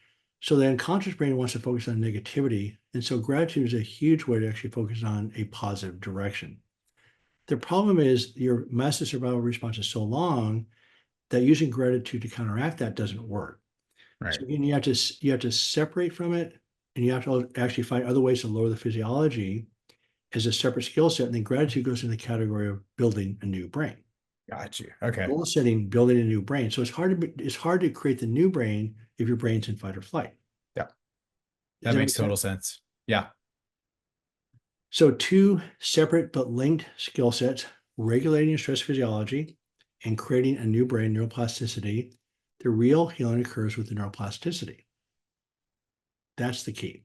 So the unconscious brain wants to focus on negativity. And so gratitude is a huge way to actually focus on a positive direction. The problem is your massive survival response is so long that using gratitude to counteract that doesn't work. So Right. again, you have to separate from it, and you have to actually find other ways to lower the physiology as a separate skill set. And then gratitude goes in the category of building a new brain. Got you. Okay. Goal setting, building a new brain. So it's hard to create the new brain if your brain's in fight or flight. Yeah. Does That that makes make sense? total sense. Yeah. So two separate but linked skill sets: regulating stress physiology and creating a new brain, neuroplasticity. The real healing occurs with the neuroplasticity. That's the key.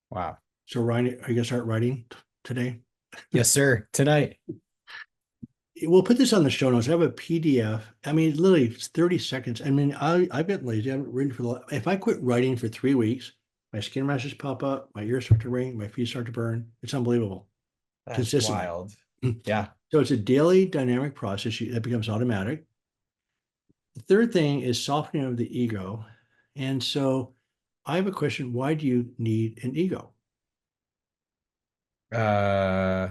Wow. So Ryan, are you gonna start writing today? Yes, sir. Tonight. We'll put this on the show notes. I have a PDF. I mean, literally it's 30 seconds. I mean, I've gotten lazy. I haven't written if I quit writing for 3 weeks, my skin rashes pop up, my ears start to ring, my feet start to burn. It's unbelievable. That's Consistently. wild. Yeah. So it's a daily dynamic process that becomes automatic. The third thing is softening of the ego. And so I have a question. Why do you need an ego? Uh,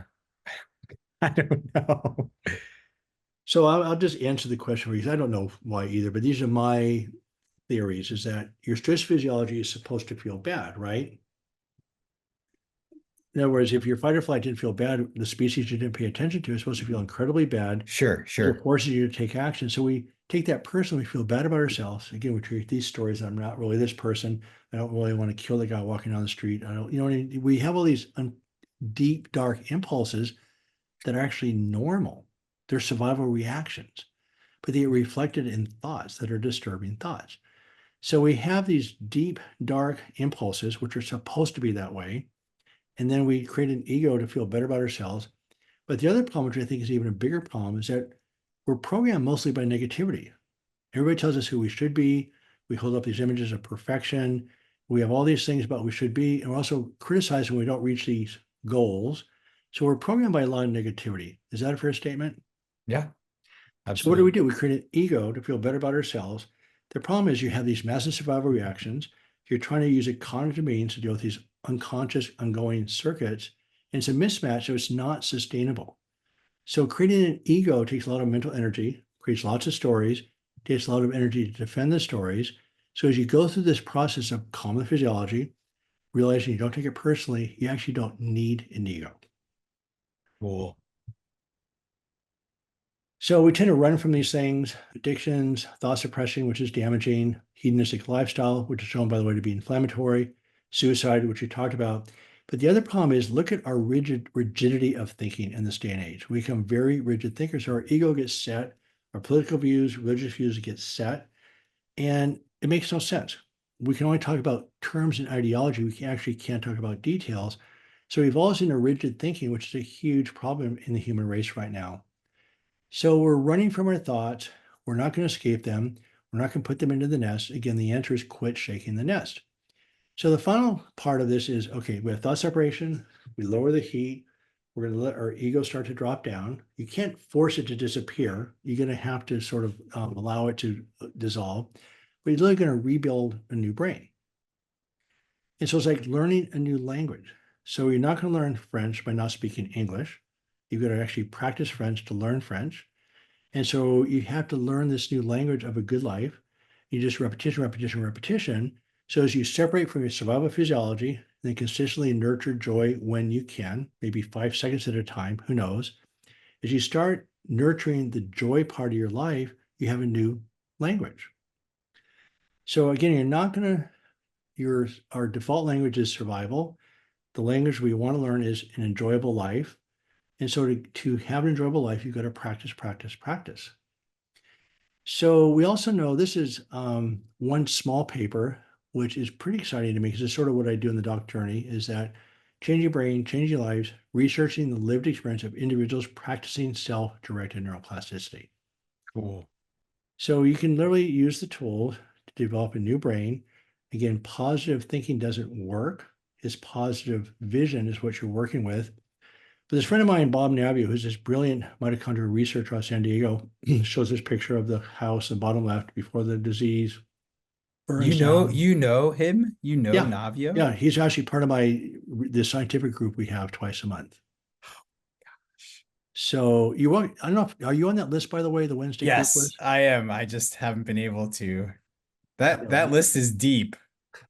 I don't know. So I'll just answer the question because I don't know why either, but these are my theories is that your stress physiology is supposed to feel bad, right? In other words, if your fight or flight didn't feel bad, the species you didn't pay attention to is supposed to feel incredibly bad. Sure, So it sure. forces you to take action. So we take that person, we feel bad about ourselves. Again, we treat these stories. I'm not really this person. I don't really want to kill the guy walking down the street. I don't, we have all these deep, dark impulses that are actually normal. They're survival reactions, but they are reflected in thoughts that are disturbing thoughts. So we have these deep, dark impulses, which are supposed to be that way. And then we create an ego to feel better about ourselves. But the other problem, which I think is even a bigger problem, is that we're programmed mostly by negativity. Everybody tells us who we should be. We hold up these images of perfection. We have all these things about we should be, and we're also criticized when we don't reach these goals. So we're programmed by a lot of negativity. Is that a fair statement? Yeah, So what absolutely. do? We create an ego to feel better about ourselves. The problem is you have these massive survival reactions. You're trying to use a cognitive means to deal with these unconscious ongoing circuits. And it's a mismatch, so it's not sustainable. So creating an ego takes a lot of mental energy, creates lots of stories, takes a lot of energy to defend the stories. So as you go through this process of calm the physiology, realizing you don't take it personally, you actually don't need an ego. Cool. So we tend to run from these things: addictions, thought suppression, which is damaging, hedonistic lifestyle, which is shown, by the way, to be inflammatory, suicide, which we talked about. But the other problem is, look at our rigidity of thinking in this day and age. We become very rigid thinkers. So our ego gets set, our political views, religious views get set, and it makes no sense. We can only talk about terms and ideology. We actually can't talk about details. So we've evolved into rigid thinking, which is a huge problem in the human race right now. So we're running from our thoughts. We're not going to escape them. We're not going to put them into the nest. Again, the answer is quit shaking the nest. So the final part of this is, okay, we have thought separation. We lower the heat. We're going to let our ego start to drop down. You can't force it to disappear. You're going to have to sort of allow it to dissolve. But you're literally going to rebuild a new brain. And so it's like learning a new language. So you're not going to learn French by not speaking English. You've got to actually practice French to learn French. And so you have to learn this new language of a good life. You just repetition, repetition, repetition. So as you separate from your survival physiology, then consistently nurture joy when you can, maybe 5 seconds at a time, who knows? As you start nurturing the joy part of your life, you have a new language. So again, you're not going to, our default language is survival. The language we want to learn is an enjoyable life. And so to have an enjoyable life, you've got to practice, practice, practice. So we also know this is one small paper, which is pretty exciting to me because it's sort of what I do in the doc journey, is that change your brain, change your lives, researching the lived experience of individuals practicing self-directed neuroplasticity. Cool. So you can literally use the tool to develop a new brain. Again, positive thinking doesn't work. It's positive vision is what you're working with. But this friend of mine, Bob Navio, who's this brilliant mitochondrial researcher out of San Diego, shows this picture of the house in the bottom left before the disease burns down. You know him? You know Yeah, Navio? yeah, he's actually part of the scientific group we have twice a month. So you want, I don't know, are you on that list, by the way, the Wednesday group Yes, list? I am. I just haven't been able to. Yeah, That list is deep.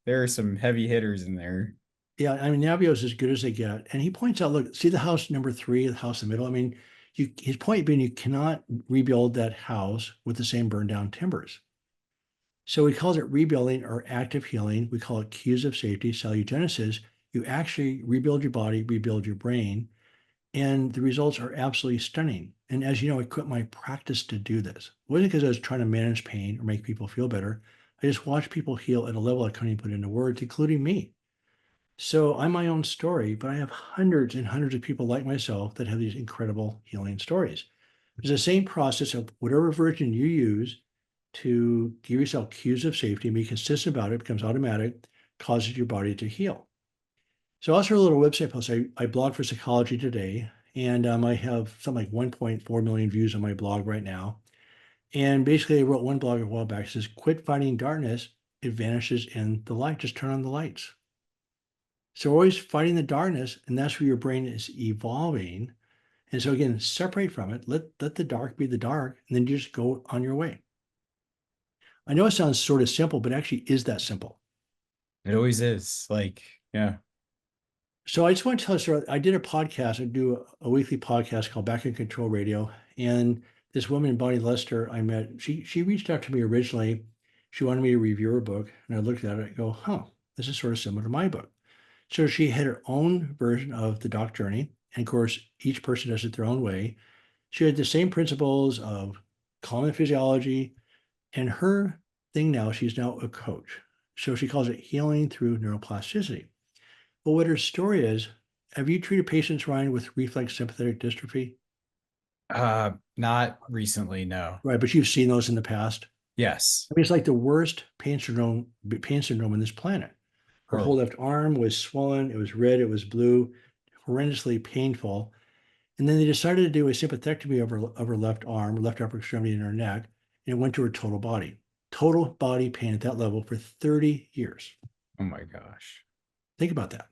There are some heavy hitters in there. yeah, I mean, Navio is as good as they get. And he points out, look, see the house number 3, the house in the middle? I mean, his point being, you cannot rebuild that house with the same burned down timbers. So he calls it rebuilding or active healing. We call it cues of safety, cellulogenesis. You actually rebuild your body, rebuild your brain, and the results are absolutely stunning. And as you know, I quit my practice to do this. It wasn't because I was trying to manage pain or make people feel better. I just watched people heal at a level I couldn't even put into words, including me. So I'm my own story, but I have hundreds and hundreds of people like myself that have these incredible healing stories. It's the same process of whatever version you use to give yourself cues of safety and be consistent about it, becomes automatic, causes your body to heal. So I also wrote a little website post. I blog for Psychology Today, and I have something like 1.4 million views on my blog right now. And basically, I wrote one blog a while back. It says, quit fighting darkness. It vanishes in the light. Just turn on the lights. So always fighting the darkness, and that's where your brain is evolving. And so again, separate from it. Let the dark be the dark, and then you just go on your way. I know it sounds sort of simple, but actually is that simple. It always is. Like, yeah. So I just want to tell you, story. I did a podcast. I do a weekly podcast called Back in Control Radio. And this woman, Bonnie Lester, I met, she reached out to me originally. She wanted me to review her book. And I looked at it and go, huh, this is sort of similar to my book. So she had her own version of the doc journey. And of course, each person does it their own way. She had the same principles of common physiology. And her thing now, she's now a coach. So she calls it healing through neuroplasticity. But what her story is, have you treated patients, Ryan, with reflex sympathetic dystrophy? Not recently, no. Right, but you've seen those in the past. Yes. I mean, it's like the worst pain syndrome on this planet. Her whole Horrible. left arm was swollen, it was red, it was blue, horrendously painful. And then they decided to do a sympathectomy of her left arm, left upper extremity, and her neck, and it went to her total body. Total body pain at that level for 30 years. Oh my gosh. Think about that.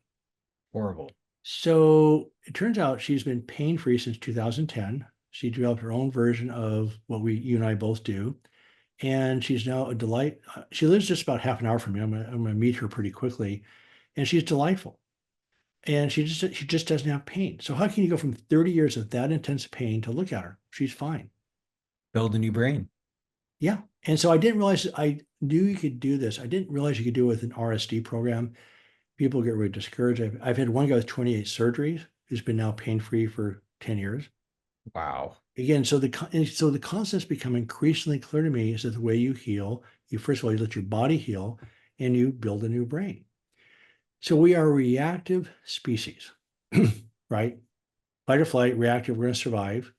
Horrible. So it turns out she's been pain-free since 2010. She developed her own version of what you and I both do. And she's now a delight. She lives just about half an hour from me. I'm gonna meet her pretty quickly. and she's delightful. And she just doesn't have pain. So how can you go from 30 years of that intense pain to look at her? She's fine. Build a new brain. Yeah. And so I didn't realize I knew you could do this. I didn't realize you could do it with an RSD program. People get really discouraged. I've had one guy with 28 surgeries who's been now pain-free for 10 years. Wow. Again, so the concept's become increasingly clear to me is that the way you heal, you first of all, you let your body heal and you build a new brain. So we are a reactive species, right? Fight or flight, reactive, we're going to survive.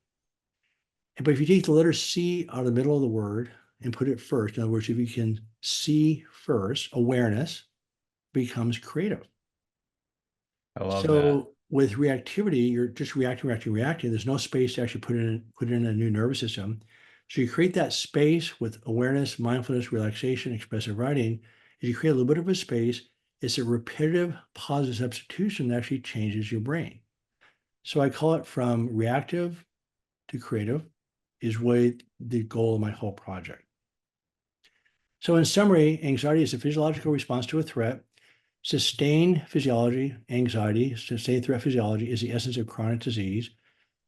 But if you take the letter C out of the middle of the word and put it first, in other words, if you can see first, awareness becomes creative. I love that. So with reactivity, you're just reacting. There's no space to actually put in a new nervous system. So you create that space with awareness, mindfulness, relaxation, expressive writing. As you create a little bit of a space, it's a repetitive positive substitution that actually changes your brain. So I call it from reactive to creative is really the goal of my whole project. So in summary, anxiety is a physiological response to a threat. Sustained physiology, anxiety, sustained threat physiology is the essence of chronic disease.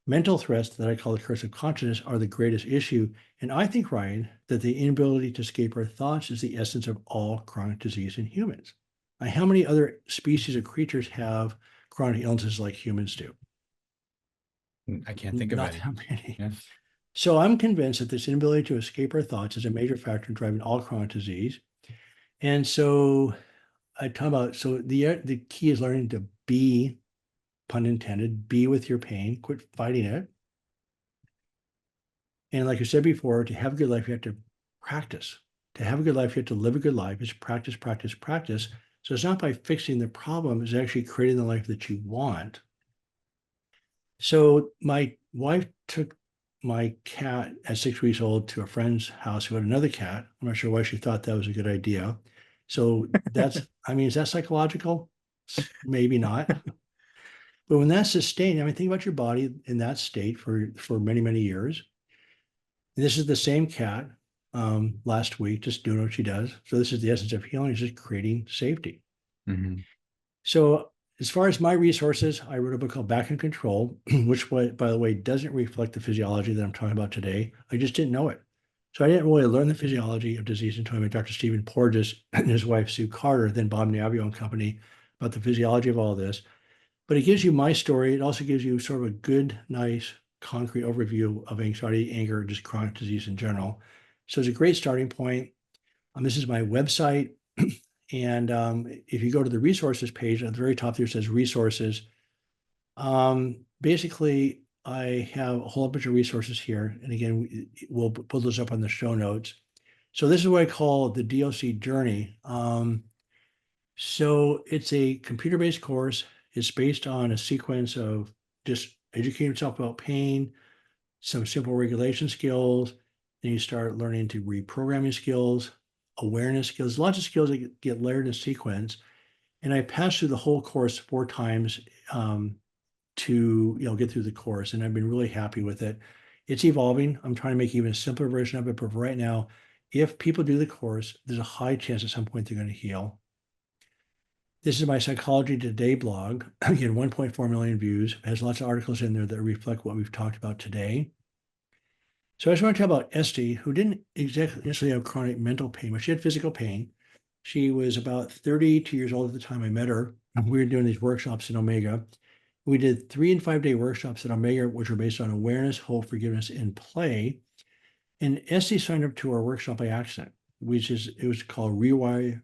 Mental threats that I call the curse of consciousness are the greatest issue. And I think, Ryan, that the inability to escape our thoughts is the essence of all chronic disease in humans. Now, how many other species of creatures have chronic illnesses like humans do? I can't think of Not any. that many. Yeah. So I'm convinced that this inability to escape our thoughts is a major factor in driving all chronic disease. And so I talk about, so the key is learning to be, pun intended, be with your pain, quit fighting it. And like I said before, to have a good life, you have to practice. To have a good life, you have to live a good life. It's practice, practice, practice. So it's not by fixing the problem, it's actually creating the life that you want. So my wife took my cat at 6 weeks old to a friend's house who had another cat. I'm not sure why she thought that was a good idea. So that's, I mean, is that psychological? Maybe not. But when that's sustained, I mean, think about your body in that state for many, many years. And this is the same cat last week, just doing what she does. So this is the essence of healing, is just creating safety. Mhm. So as far as my resources, I wrote a book called Back in Control, which, by the way, doesn't reflect the physiology that I'm talking about today. I just didn't know it. So I didn't really learn the physiology of disease until I met Dr. Stephen Porges and his wife, Sue Carter, then Bob Navio and company, about the physiology of all this. But it gives you my story. It also gives you sort of a good, nice, concrete overview of anxiety, anger, just chronic disease in general. So it's a great starting point. This is my website. And if you go to the resources page at the very top there says resources. Basically, I have a whole bunch of resources here. And again, we'll put those up on the show notes. So this is what I call the DOC journey. So it's a computer-based course. It's based on a sequence of just educating yourself about pain, some simple regulation skills. Then you start learning to reprogramming skills, awareness skills, lots of skills that get layered in sequence. And I passed through the whole course 4 times to get through the course, and I've been really happy with it. It's evolving. I'm trying to make even a simpler version of it, but for right now, if people do the course, there's a high chance at some point they're going to heal. This is my Psychology Today blog. Again, 1.4 million views. It has lots of articles in there that reflect what we've talked about today. So I just want to talk about Esty, who didn't exactly necessarily have chronic mental pain, but she had physical pain. She was about 32 years old at the time I met her. We were doing these workshops in Omega. We did 3 and 5 day workshops at Omega, which were based on awareness, hope, forgiveness, and play. And Esty signed up to our workshop by accident, it was called Rewire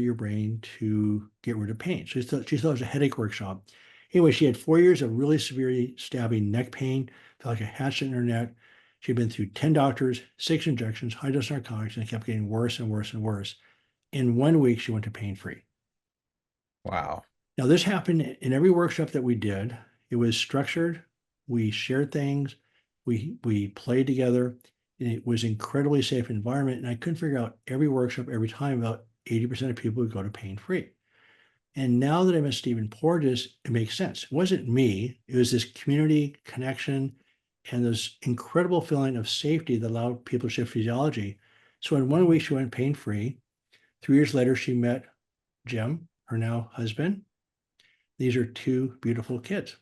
Your Brain to Get Rid of Pain. So she thought it was a headache workshop. Anyway, she had 4 years of really severely stabbing neck pain, felt like a hatchet in her neck. She'd been through 10 doctors, 6 injections, high dose narcotics, and it kept getting worse and worse and worse. In 1 week, she went to pain free. Wow. Now, this happened in every workshop that we did. It was structured. We shared things. We played together. And it was incredibly safe environment. And I couldn't figure out every workshop every time about 80% of people would go to pain free. And now that I met Stephen Porges, it makes sense. It wasn't me. It was this community connection and this incredible feeling of safety that allowed people to shift physiology. So in 1 week, she went pain free. 3 years later, she met Jim, her now husband. These are two beautiful kids.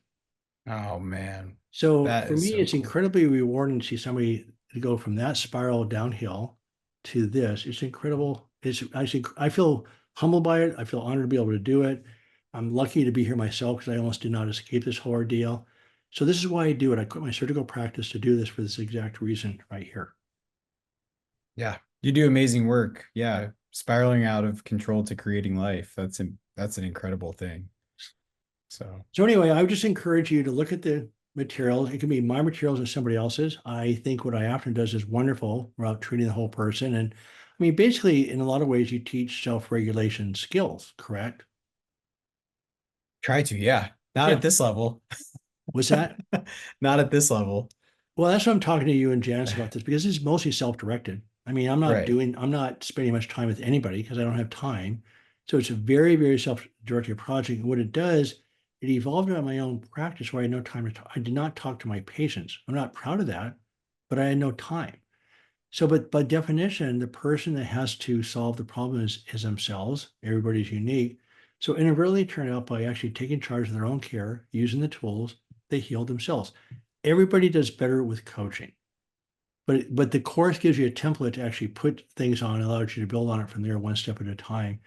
Oh man, So that for is me, so it's cool. incredibly rewarding to see somebody to go from that spiral downhill to this. It's incredible. I feel humbled by it. I feel honored to be able to do it. I'm lucky to be here myself because I almost did not escape this whole ordeal. So this is why I do it. I quit my surgical practice to do this for this exact reason right here. Yeah, you do amazing work. Yeah, spiraling out of control to creating life. That's an incredible thing. So So anyway, I would just encourage you to look at the materials. It can be my materials or somebody else's. I think what iAfrin does is wonderful about treating the whole person. And I mean, basically, in a lot of ways, you teach self-regulation skills, correct? try to, yeah. Not at Yeah. this level. Was that? Not at this level. Well, that's what I'm talking to you and Janice about this because it's mostly self-directed. I mean, Right. I'm not spending much time with anybody because I don't have time. So it's a very, very self-directed project. And what it does, it evolved out of my own practice where I had no time to talk. I did not talk to my patients. I'm not proud of that, but I had no time. So, but by definition, the person that has to solve the problem is themselves. Everybody's unique. So it really turned out by actually taking charge of their own care, using the tools, they healed themselves. Everybody does better with coaching, but the course gives you a template to actually put things on, allows you to build on it from there one step at a time.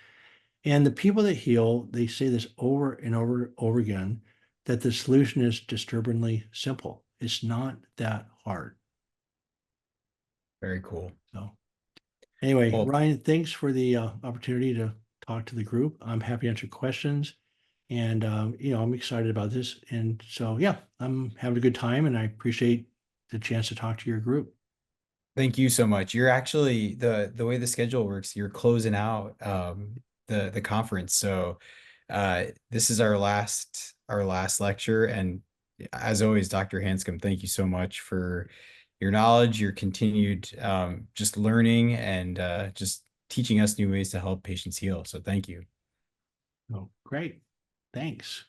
And the people that heal, they say this over and over and over again, that the solution is disturbingly simple. It's not that hard. Very cool. So anyway, Well, Ryan, thanks for the opportunity to talk to the group. I'm happy to answer questions. And, I'm excited about this. And so, yeah, I'm having a good time and I appreciate the chance to talk to your group. thank you so much. You're actually the way the schedule works, you're closing out the conference. So this is our last lecture. And as always, Dr. Hanscom, thank you so much for your knowledge, your continued just learning and just teaching us new ways to help patients heal. So thank you. Oh, great. Thanks.